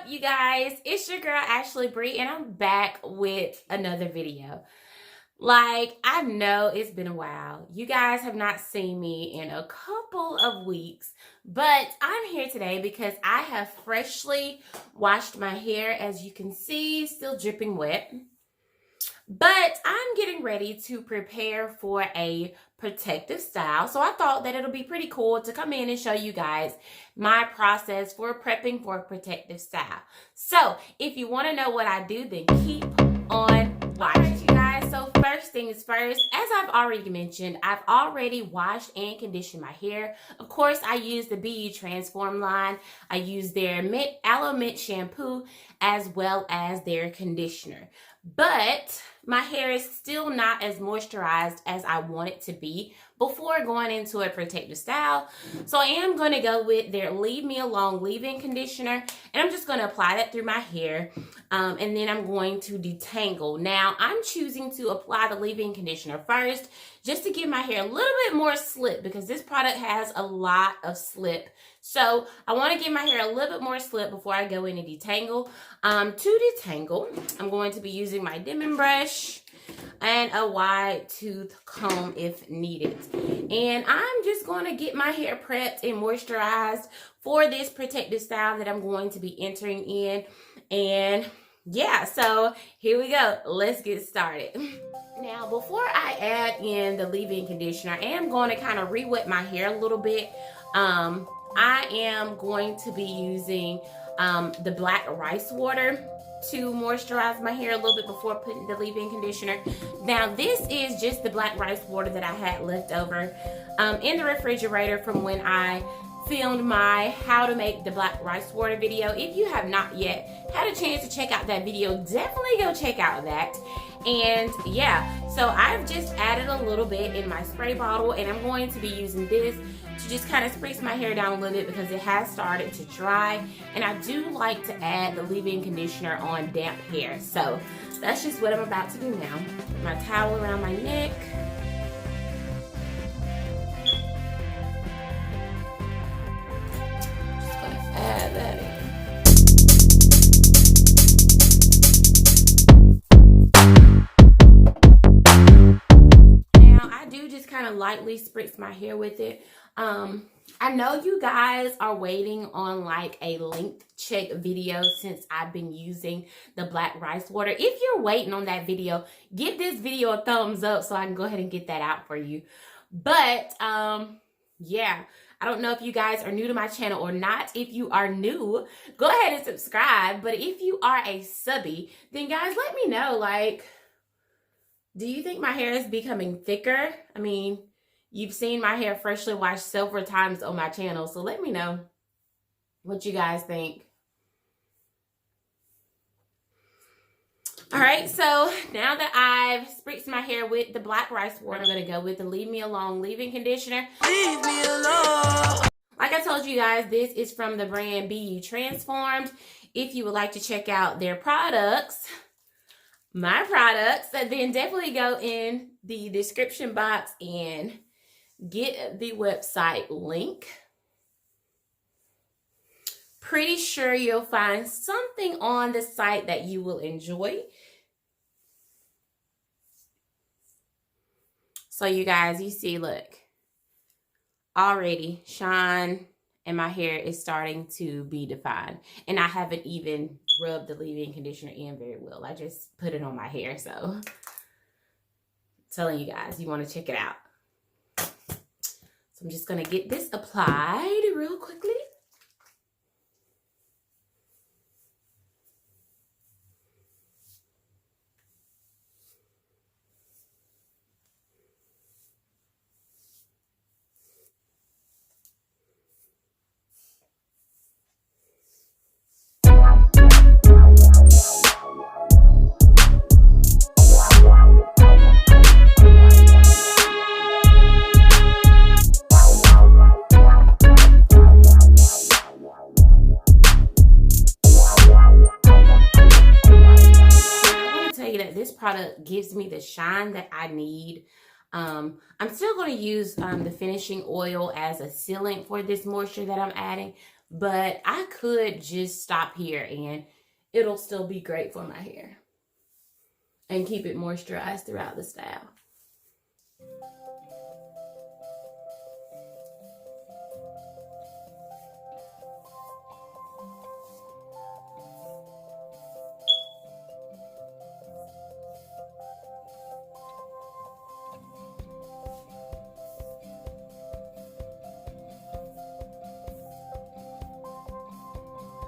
you guys? It's your girl Ashley Bree, and I'm back with another video. Like, I know it's been a while. You guys have not seen me in a couple of weeks, but I'm here today because I have freshly washed my hair. As you can see, still dripping wet. But I'm getting ready to prepare for a protective style. So I thought that it'll be pretty cool to come in and show you guys my process for prepping for a protective style. So if you want to know what I do, then keep on watching, you guys. So first things first, as I've already mentioned, I've already washed and conditioned my hair. Of course, I use the BU Transform line. I use their Aloe Mint shampoo as well as their conditioner. But my hair is still not as moisturized as I want it to be before going into a protective style. So I am going to go with their Leave Me Alone leave-in conditioner, and I'm just going to apply that through my hair, and then I'm going to detangle. Now, I'm choosing to apply the leave-in conditioner first just to give my hair a little bit more slip because this product has a lot of slip. So I want to give my hair a little bit more slip before I go in and detangle. To detangle, I'm going to be using my Denman brush and a wide tooth comb if needed. And I'm just going to get my hair prepped and moisturized for this protective style that I'm going to be entering in. And yeah, so here we go. Let's get started. Now, before I add in the leave-in conditioner, I am going to kind of re-wet my hair a little bit. I am going to be using the black rice water to moisturize my hair a little bit before putting the leave-in conditioner. Now, this is just the black rice water that I had left over in the refrigerator from when I filmed my how to make the black rice water video. If you have not yet had a chance to check out that video, definitely go check out that. And yeah, so I've just added a little bit in my spray bottle, and I'm going to be using this to just kind of spritz my hair down a little bit because it has started to dry, and I do like to add the leave-in conditioner on damp hair. So that's just what I'm about to do now. My towel around my neck. Just gonna add that in. Now I do just kind of lightly spritz my hair with it. I know you guys are waiting on like a length check video since I've been using the black rice water. If you're waiting on that video, give this video a thumbs up so I can go ahead and get that out for you. But yeah, I don't know if you guys are new to my channel or not. If you are new, go ahead and subscribe. But if you are a subby, then guys, let me know, like, do you think my hair is becoming thicker? I mean, you've seen my hair freshly washed several times on my channel, so let me know what you guys think. All right, so now that I've spritzed my hair with the black rice water, I'm going to go with the Leave Me Alone leave-in conditioner. Leave me alone. Like I told you guys, this is from the brand BU Transformed. If you would like to check out their products, my products, then definitely go in the description box and get the website link. Pretty sure you'll find something on the site that you will enjoy. So you guys, you see, look, already shine and my hair is starting to be defined. And I haven't even rubbed the leave-in conditioner in very well. I just put it on my hair. So I'm telling you guys, you want to check it out. So I'm just going to get this applied real quickly. This product gives me the shine that I need. I'm still going to use the finishing oil as a sealant for this moisture that I'm adding, but I could just stop here and it'll still be great for my hair and keep it moisturized throughout the style.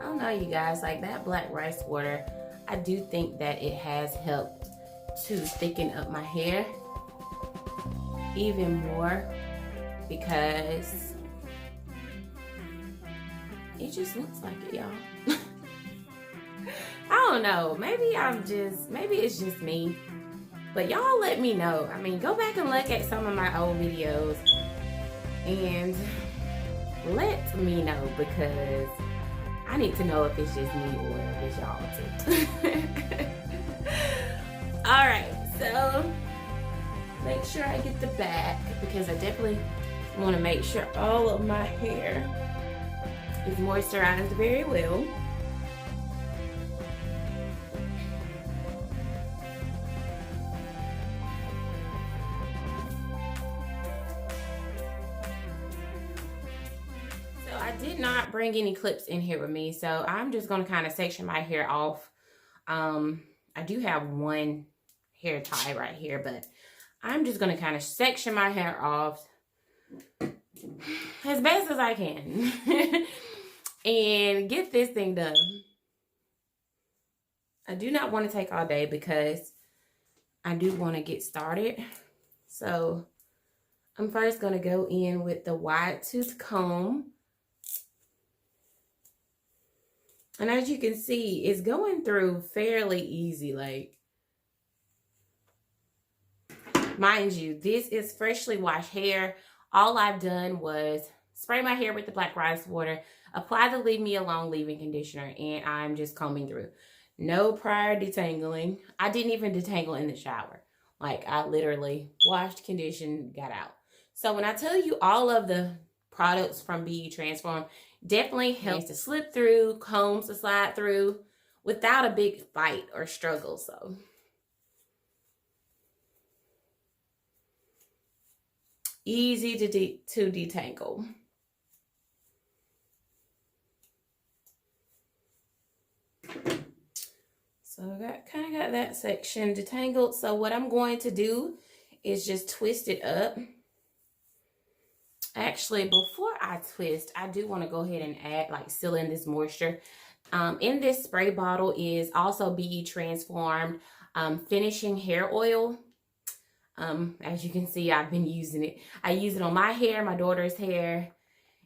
I don't know, you guys, like that black rice water, I do think that it has helped to thicken up my hair even more, because it just looks like it, y'all. I don't know, maybe it's just me, but y'all let me know. I mean, go back and look at some of my old videos and let me know, because I need to know if it's just me or if it's y'all too. Alright, so make sure I get the back, because I definitely want to make sure all of my hair is moisturized very well. I did not bring any clips in here with me, so I'm just going to kind of section my hair off. I do have one hair tie right here, but I'm just going to kind of section my hair off as best as I can and get this thing done. I do not want to take all day because I do want to get started. So I'm first going to go in with the wide tooth comb. And as you can see, it's going through fairly easy. Like, mind you, this is freshly washed hair. All I've done was spray my hair with the black rice water, apply the Leave Me Alone leave-in conditioner, and I'm just combing through. No prior detangling. I didn't even detangle in the shower. Like, I literally washed, conditioned, got out. So when I tell you all of the products from BE Transform definitely helps to slip through, combs to slide through without a big fight or struggle. So easy to detangle. So I kind of got that section detangled. So what I'm going to do is just twist it up. Actually, before I twist, I do want to go ahead and add, like, seal in this moisture. In this spray bottle is also BE Transformed finishing hair oil. As you can see, I've been using it. I use it on my hair, my daughter's hair,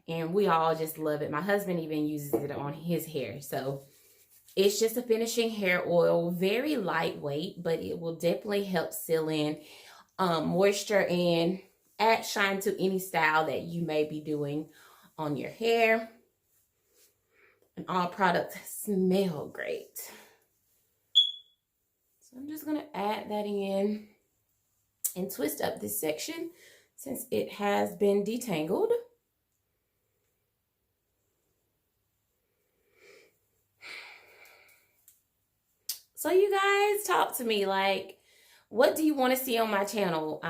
and we all just love it. My husband even uses it on his hair. So it's just a finishing hair oil, very lightweight, but it will definitely help seal in moisture and add shine to any style that you may be doing on your hair. And all products smell great. So I'm just going to add that in and twist up this section since it has been detangled. So you guys, talk to me. Like, what do you want to see on my channel?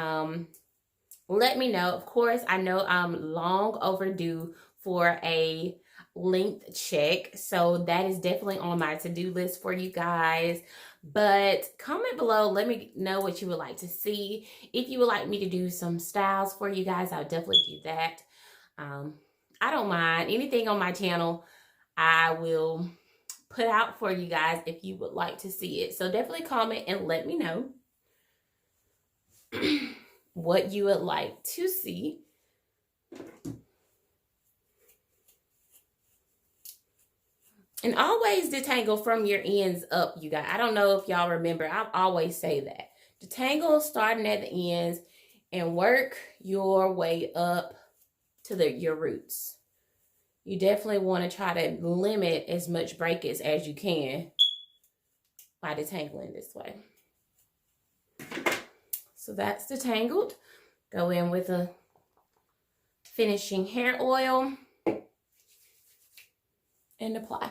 Let me know. Of course, I know I'm long overdue for a length check, so that is definitely on my to-do list for you guys. But comment below, let me know what you would like to see. If you would like me to do some styles for you guys, I'll definitely do that. I don't mind. Anything on my channel, I will put out for you guys if you would like to see it. So definitely comment and let me know what you would like to see. And always detangle from your ends up, you guys. I don't know if y'all remember. I always say that. Detangle starting at the ends and work your way up to your roots. You definitely want to try to limit as much breakage as you can by detangling this way. So that's detangled. Go in with a finishing hair oil. and apply.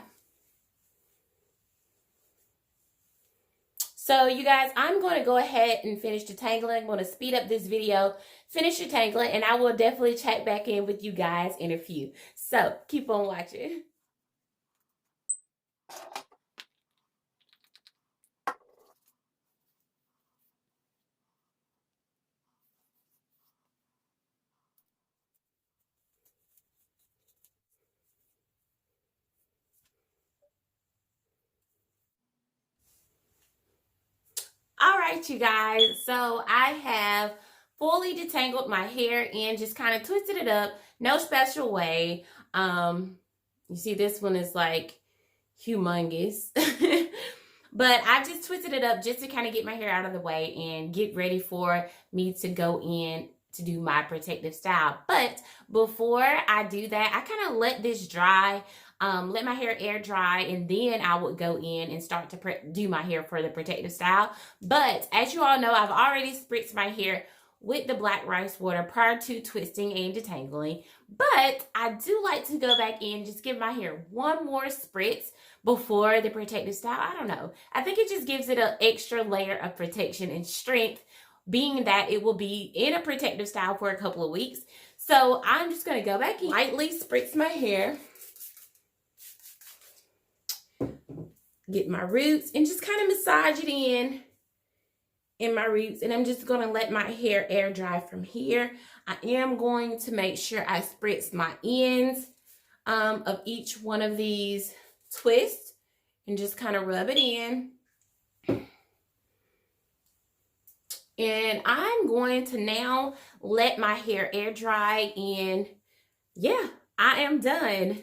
So you guys, I'm going to go ahead and finish detangling. I'm going to speed up this video, finish detangling, and I will definitely check back in with you guys in a few. So keep on watching. All right, you guys, so I have fully detangled my hair and just kind of twisted it up. No special way. You see this one is like humongous. But I just twisted it up just to kind of get my hair out of the way and get ready for me to go in to do my protective style. But before I do that, I kind of let this dry, let my hair air dry, and then I would go in and start to do my hair for the protective style. But as you all know, I've already spritzed my hair with the black rice water prior to twisting and detangling. But I do like to go back in, just give my hair one more spritz before the protective style. I don't know. I think it just gives it an extra layer of protection and strength, being that it will be in a protective style for a couple of weeks. So I'm just going to go back in, lightly spritz my hair, get my roots, and just kind of massage it in my roots. And I'm just going to let my hair air dry from here. I am going to make sure I spritz my ends of each one of these twists and just kind of rub it in. And I'm going to now let my hair air dry, and yeah, I am done.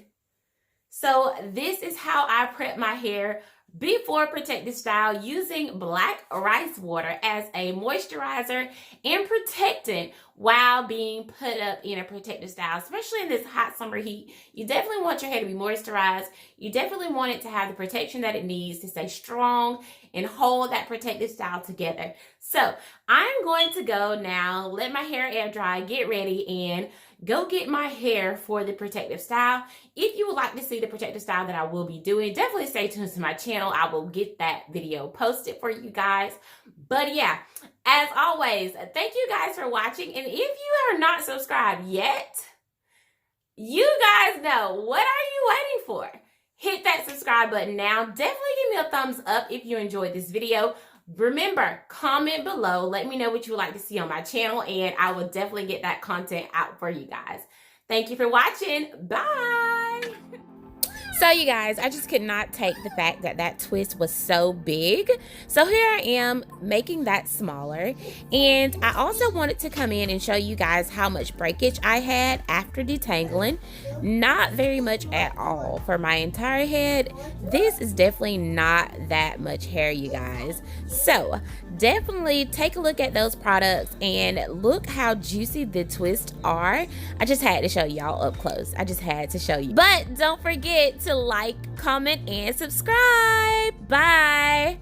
So this is how I prep my hair before protective style, using black rice water as a moisturizer and protectant while being put up in a protective style. Especially in this hot summer heat, you definitely want your hair to be moisturized. You definitely want it to have the protection that it needs to stay strong and hold that protective style together. So I'm going to go now, let my hair air dry, get ready, and go get my hair for the protective style. If you would like to see the protective style that I will be doing, definitely stay tuned to my channel. I will get that video posted for you guys. But yeah, as always, thank you guys for watching. And if you are not subscribed yet, you guys know, what are you waiting for? Hit that subscribe button now. Definitely give me a thumbs up if you enjoyed this video. Remember, comment below. Let me know what you would like to see on my channel, and I will definitely get that content out for you guys. Thank you for watching. Bye. So you guys, I just could not take the fact that that twist was so big. So here I am making that smaller. And I also wanted to come in and show you guys how much breakage I had after detangling. Not very much at all for my entire head. This is definitely not that much hair, you guys. So definitely take a look at those products and look how juicy the twists are. I just had to show y'all up close. I just had to show you. But don't forget to like, comment, and subscribe. Bye.